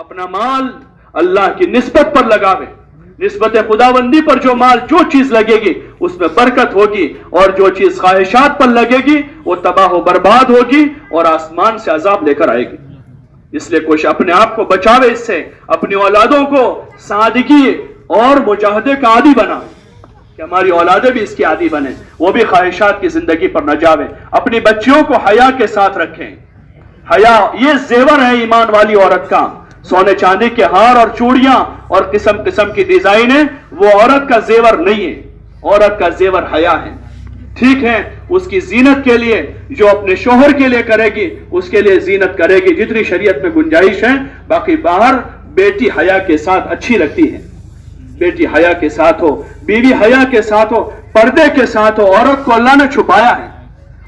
अपना माल अल्लाह की निस्बत पर लगावे। निस्बत खुदाबंदी पर जो माल जो चीज लगेगी उसमें बरकत होगी, और जो चीज ख्वाहिशात पर लगेगी वो तबाह व बर्बाद होगी और आसमान से अजाब लेकर आएगी। इसलिए कुछ अपने आप को बचावे इससे, अपनी औलादों को सादगी और मुजाहदे का आदी बनावे कि हमारी औलादें भी इसकी आदी बने, वो भी ख्वाहिशात की जिंदगी पर न जावे। अपनी बच्चियों को हया के साथ रखें। हया ये जेवर है ईमान वाली औरत का। सोने चांदी के हार और चूड़ियां और किस्म किस्म की डिजाइनें वो औरत का जेवर नहीं है, औरत का जेवर हया है। ठीक है, उसकी जीनत के लिए जो अपने शोहर के लिए करेगी उसके लिए जीनत करेगी जितनी शरीयत में गुंजाइश है, बाकी बाहर बेटी हया के साथ अच्छी लगती है। बेटी हया के साथ हो, बीवी हया के साथ हो, पर्दे के साथ हो। औरत को अल्लाह ने छुपाया है।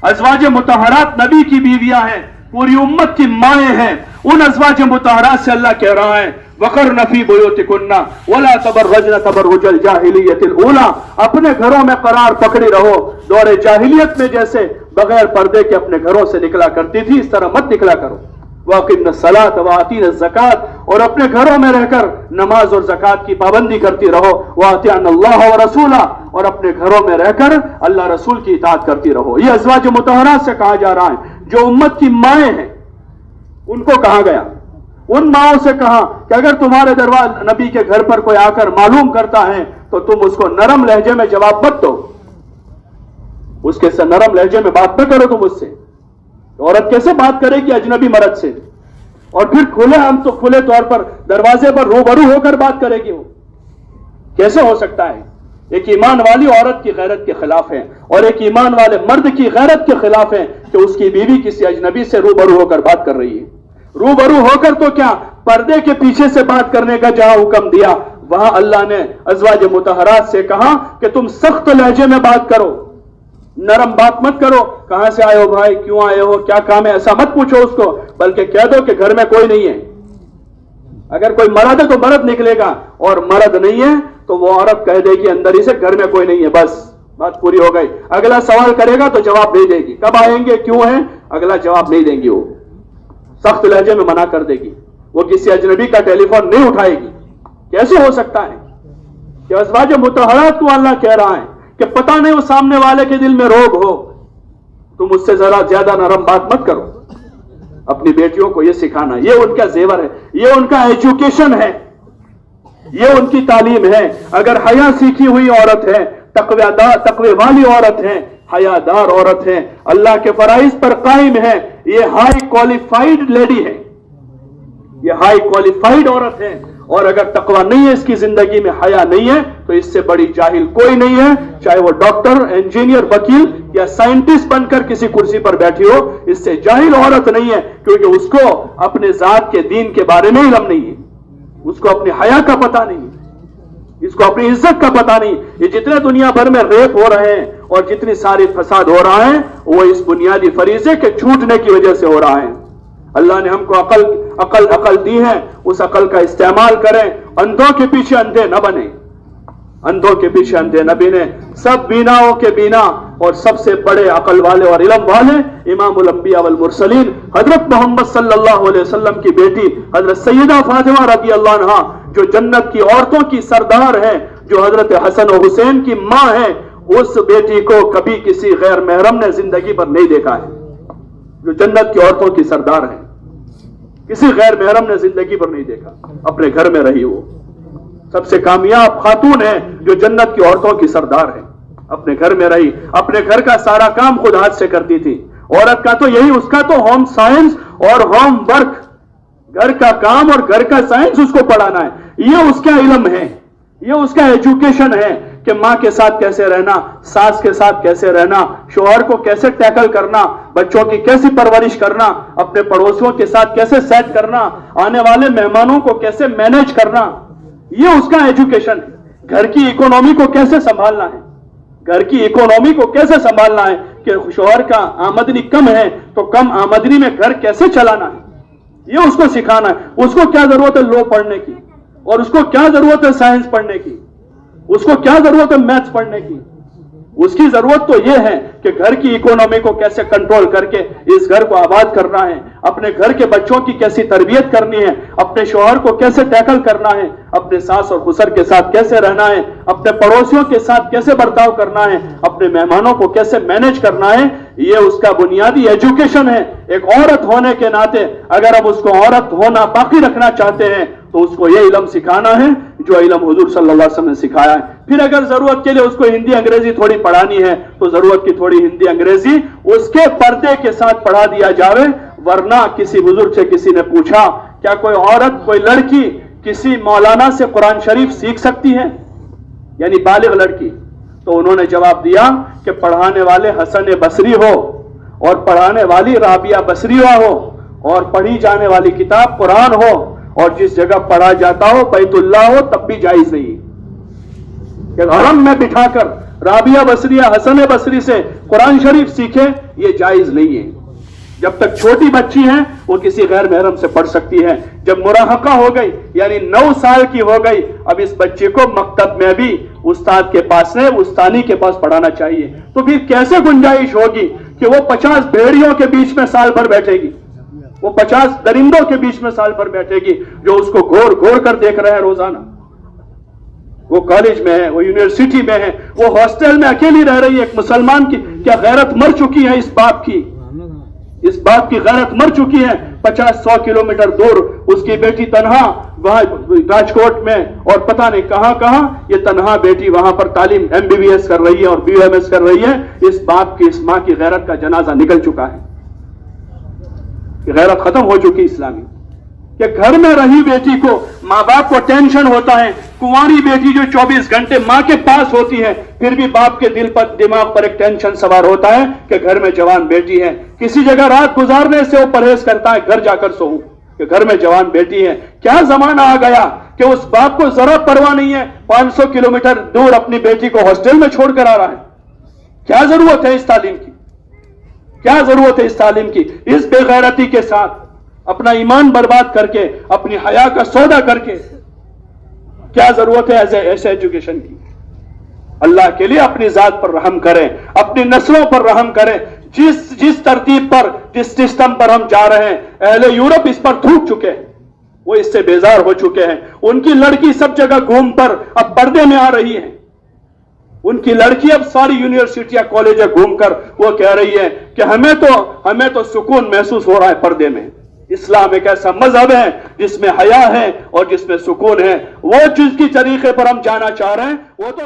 अज़वाज मुतहरात नबी की बीवियां हैं, पूरी उम्मत की माएं हैं। उन अज़वाज मुतहरात से अल्लाह कह रहा है वक़रना फ़ी बुयूतिकुन्ना वला तबर्रजना तबर्रुजल जाहिलियतिल ऊला, अपने घरों में करार पकड़ी रहो। दौरे जाहिलियत में जैसे बगैर पर्दे के अपने घरों से निकला करती थी, इस तरह मत निकला करो। वाक़िमना सलात व आतीना ज़कात, और अपने घरों में रहकर नमाज और ज़कात की पाबंदी करती रहो। व अतिअना अल्लाह व रसूला, और अपने घरों में रहकर अल्लाह रसूल की इताअत करती रहो। ये अज़वाज मुतहरात से कहा जा रहा है। जो उम्मत की माएं हैं उनको कहा गया, उन माओं से कहा कि अगर तुम्हारे दरबार नबी के घर पर कोई आकर मालूम करता है तो तुम उसको नरम लहजे में जवाब मत दो, उसके से नरम लहजे में बात न करो तुम उससे। तो औरत कैसे बात करेगी अजनबी मर्द से, और फिर खुले हम तो खुले तौर पर दरवाजे पर रूबरू होकर बात करेगी वो, कैसे हो सकता है? एक ईमान वाली औरत की गैरत के खिलाफ है, और एक ईमान वाले मर्द की गैरत के खिलाफ है कि उसकी बीवी किसी अजनबी से रूबरू होकर बात कर रही है। रूबरू होकर तो क्या, पर्दे के पीछे से बात करने का जहां हुक्म दिया वहां अल्लाह ने अज़वाज मुतहरात से कहा कि तुम सख्त लहजे में बात करो, नरम बात मत करो। कहां से आए हो भाई, क्यों आए हो, क्या काम है, ऐसा मत पूछो उसको, बल्कि कह दो कि घर में कोई नहीं है। अगर कोई मर्द है तो मर्द निकलेगा, और मर्द नहीं है तो वो औरत कह देगी अंदर ही से घर में कोई नहीं है, बस बात पूरी हो गई। अगला सवाल करेगा तो जवाब नहीं देगी, कब आएंगे, क्यों है, अगला जवाब नहीं देंगी, वो सख्त लहजे में मना कर देगी। वो किसी अजनबी का टेलीफोन नहीं उठाएगी। कैसे हो सकता है कि अज़वाज मुतहरात को अल्लाह कह रहा है कि पता नहीं वो सामने वाले के दिल में रोग हो, तुम उससे जरा ज्यादा नरम बात मत करो। अपनी बेटियों को यह सिखाना, ये उनका जेवर है, ये उनका एजुकेशन है, ये उनकी तालीम है। अगर हया सीखी हुई औरत है, तकवे वाली औरत है, हयादार औरत है, अल्लाह के फराइज पर कायम है, ये हाई क्वालिफाइड लेडी है, ये हाई क्वालिफाइड औरत है। और अगर तकवा नहीं है इसकी जिंदगी में, हया नहीं है, तो इससे बड़ी जाहिल कोई नहीं है, चाहे वो डॉक्टर, इंजीनियर, वकील या साइंटिस्ट बनकर किसी कुर्सी पर बैठी हो, इससे जाहिल औरत नहीं है, क्योंकि उसको अपने जात के दीन के बारे में इल्म नहीं है, उसको अपने हया का पता नहीं है, इसको अपनी इज्जत का पता नहीं। ये जितने दुनिया भर में रेप हो रहे हैं और जितनी सारी फसाद हो रहा है, वो इस बुनियादी फरीजे के छूटने की वजह से हो रहा है। अल्लाह ने हमको अकल दी है, उस अकल का इस्तेमाल करें, अंधों के पीछे अंधे न बने, अंधों के पीछे अंधे न बने। सब बीनाओं के बीना और सबसे बड़े अकल वाले और इल्म वाले इमामुल अंबिया वल मुरसलीन हजरत मोहम्मद सल्लल्लाहु अलैहि वसल्लम की बेटी हजरत सैयदा फातिमा रज़ी अल्लाह अन्हा, जो जन्नत की औरतों की सरदार है, जो हजरत हसन और हुसैन की मां है, उस बेटी को कभी किसी गैर महरम ने जिंदगी पर नहीं देखा है। जो जन्नत की औरतों की सरदार है, किसी गैर महरम ने जिंदगी पर नहीं देखा, अपने घर में रही, वो सबसे कामयाब खातून है जो जन्नत की औरतों की सरदार है, अपने घर में रही, अपने घर का सारा काम खुद हाथ से करती थी। औरत का तो यही, उसका तो होम साइंस और होम वर्क, घर का काम और घर का साइंस उसको पढ़ाना है, ये उसका इल्म है, ये उसका एजुकेशन है कि मां के साथ कैसे रहना, सास के साथ कैसे रहना, शोहर को कैसे टैकल करना, बच्चों की कैसी परवरिश करना, अपने पड़ोसियों के साथ कैसे सेट करना, आने वाले मेहमानों को कैसे मैनेज करना, ये उसका एजुकेशन है। घर की इकोनॉमी को कैसे संभालना है, घर की इकोनॉमी को कैसे संभालना है कि शोहर का आमदनी कम है तो कम आमदनी में घर कैसे चलाना है, ये उसको सिखाना है। उसको क्या जरूरत है लॉ पढ़ने की, और उसको क्या जरूरत है साइंस पढ़ने की, उसको क्या जरूरत है मैथ्स पढ़ने की, اس کی ضرورت تو یہ ہے کہ گھر کی اکانومی کو کیسے کنٹرول کر کے اس گھر کو آباد کرنا ہے، اپنے گھر کے بچوں کی کیسی تربیت کرنی ہے، اپنے شوہر کو کیسے ٹیکل کرنا ہے، اپنے ساس اور خسر کے ساتھ کیسے رہنا ہے، اپنے پڑوسیوں کے ساتھ کیسے برتاؤ کرنا ہے، اپنے مہمانوں کو کیسے مینج کرنا ہے، یہ اس کا بنیادی ایجوکیشن ہے۔ ایک عورت ہونے کے ناطے اگر اب اس کو عورت ہونا باقی رکھنا چاہتے ہیں تو اس کو یہ علم سکھانا ہے جو علم حضور صلی اللہ علیہ وسلم نے سکھایا ہے۔ پھر اگر ضرورت کے لیے اس کو ہندی انگریزی تھوڑی پڑھانی ہے تو ضرورت کی تھوڑی ہندی انگریزی اس کے پردے کے ساتھ پڑھا دیا جاوے، ورنہ کسی بزرگ سے کسی نے پوچھا کیا کوئی عورت کوئی لڑکی کسی مولانا سے قرآن شریف سیکھ سکتی ہے، یعنی بالغ لڑکی؟ تو انہوں نے جواب دیا کہ پڑھانے والے حسن بصری ہو اور پڑھانے والی رابعہ بصریہ ہو اور پڑھی جانے والی کتاب قرآن ہو اور جس جگہ پڑھا جاتا ہو بیت اللہ ہو تب بھی جائز نہیں کہ حرم میں بٹھا کر رابعہ بصریہ حسن بصری سے قرآن شریف سیکھے، یہ جائز نہیں ہے۔ جب تک چھوٹی بچی ہے وہ کسی غیر محرم سے پڑھ سکتی ہے، جب مراہقہ ہو گئی یعنی 9 سال کی ہو گئی اب اس بچے کو مکتب میں بھی استاد کے پاس سے استانی کے پاس پڑھانا چاہیے، تو پھر کیسے گنجائش ہوگی کہ وہ 50 بھیڑیوں کے بیچ میں سال بھر بیٹھے گی، وہ 50 درندوں کے بیچ میں سال بھر بیٹھے گی جو اس کو گھور گھور کر دیکھ رہے ہیں روزانہ؟ وہ کالج میں ہے، وہ یونیورسٹی میں ہے، وہ ہاسٹل میں اکیلی رہ رہی ہے۔ ایک مسلمان کی کیا غیرت مر چکی ہے؟ اس باپ کی غیرت مر چکی ہے۔ 50-100 کلومیٹر دور اس کی بیٹی تنہا وہاں راجکوٹ میں اور پتہ نہیں کہاں کہاں یہ تنہا بیٹی وہاں پر تعلیم MBBS کر رہی ہے اور BMS کر رہی ہے۔ اس باپ کی اس ماں کی غیرت کا جنازہ نکل چکا ہے، غیرت ختم ہو چکی اسلامی کہ گھر میں رہی بیٹی کو ماں باپ کو ٹینشن ہوتا ہے، کنواری بیٹی جو 24 گھنٹے ماں کے پاس ہوتی ہے پھر بھی باپ کے دل پر دماغ پر ایک ٹینشن سوار ہوتا ہے کہ گھر میں جوان بیٹی ہے، کسی جگہ رات گزارنے سے وہ پرہیز کرتا ہے گھر جا کر سوؤں کہ گھر میں جوان بیٹی ہے۔ کیا زمانہ آ گیا کہ اس باپ کو ذرا پرواہ نہیں ہے، 500 کلومیٹر دور اپنی بیٹی کو ہاسٹل میں چھوڑ کر آ رہا ہے۔ کیا ضرورت ہے اس تعلیم کی؟ کیا ضرورت ہے اس تعلیم کی؟ اس بے غیرتی کے ساتھ اپنا ایمان برباد کر کے اپنی حیا کا سودا کر کے کیا ضرورت ہے ایسے ایجوکیشن کی؟ اللہ کے لیے اپنی ذات پر رحم کریں، اپنی نسلوں پر رحم کریں۔ جس ترتیب پر جس سسٹم پر ہم جا رہے ہیں اہل یورپ اس پر تھوک چکے ہیں، وہ اس سے بیزار ہو چکے ہیں۔ ان کی لڑکی سب جگہ گھوم پر اب پردے میں آ رہی ہے، ان کی لڑکی اب ساری یونیورسٹیاں کالجیں گھوم کر وہ کہہ رہی ہے کہ ہمیں تو سکون محسوس ہو رہا ہے پردے میں۔ اسلام ایک ایسا مذہب ہے جس میں حیا ہے اور جس میں سکون ہے، وہ جس کی طریقے پر ہم جانا چاہ رہے ہیں وہ تو